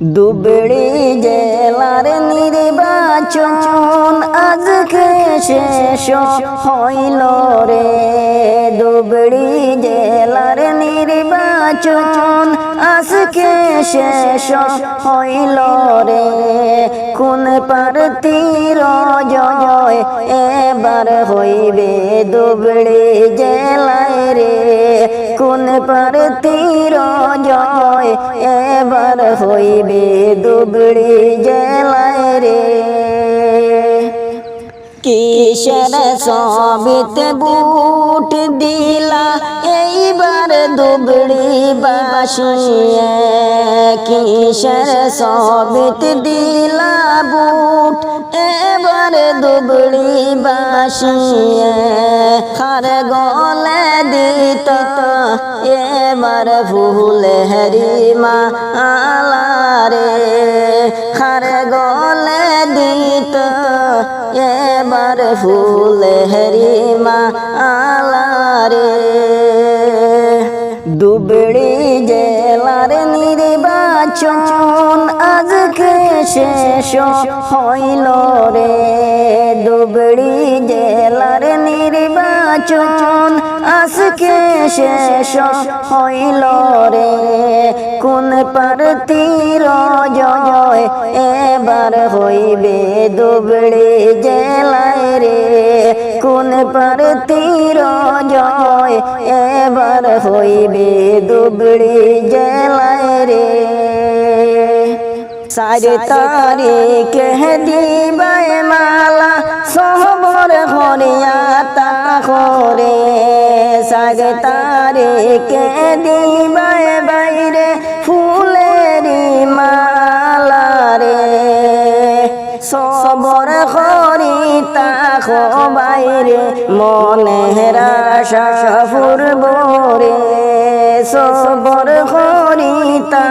ধুবড়ী জেলার নির্বাচন আজকে শেষ হইল রে। ধুবড়ী জেলার নির্বাচন আজকে শেষ হইল রে। কোন প্রার্থীর জয় এবার হইবে ধুবড়ী জেলায় রে। কোন প্রার্থীর জয় এবার হইবে ধুবড়ী জেলায় রে। কিসের সবিতে বুট দিলা এইবার ধুবড়ী বাসিয়ে। কিসের সবিতে দিলা বুট এবার ধুবড়ী বাসিয়ে। খার গলে দিত এবার ফুলেরি মালা রে। খার গলে দিত এবার ফুলেরি মালা রে। ধুবড়ী জেলার নির্বাচন আজকে শেষ হইল রে। ধুবড়ী জেলার নির্বাচন আজকে শেষ হইল রে। কোন প্রার্থীর জয় এবার হইবে ধুবড়ী জেলায় রে। কোন প্রার্থীর জয় এবার হইবে ধুবড়ী জেলায় রে। 4 তারিখে দিবায় মালা সবর হরিয়া তা করে। 4 তারিখে দিবায় বাইরে ফুলেরি মালা রে। সবর হরিতা বাইরে মনের আশা ফুরব রে। সবর হরিতা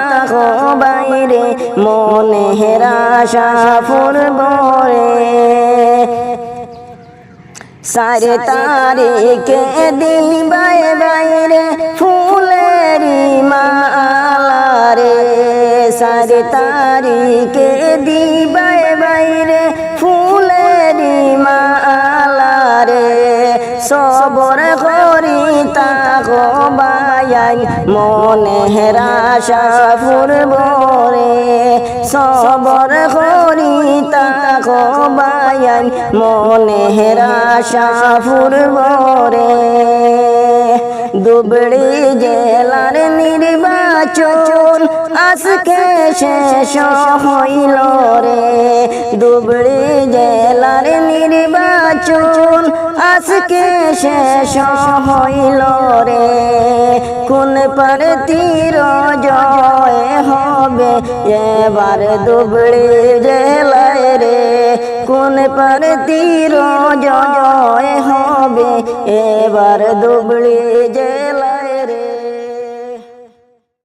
বাইরে মনের আশা ফুরব রে। 4 তারিখে দিবায় বাইরে ফুলেরি মালা রে। 4 তারিখে দিবায় বাইরে ফুলেরি মালা রে। সবর হরিতা বায়াই মনের আশা ফুরব রে। সবর হরিতা বায়াই মনের আশা ফুরব রে। ধুবড়ী জেলার নির্বাচন আজকে শেষ হইল রে। ধুবড়ী জেলার নির্বাচন আজকে শেষ হইল রে। কোন প্রার্থীর জয় হবে এবার ধুবড়ী জেলায় রে। কোন প্রার্থীর জয় হবে এবার ধুবড়ী জেলায়।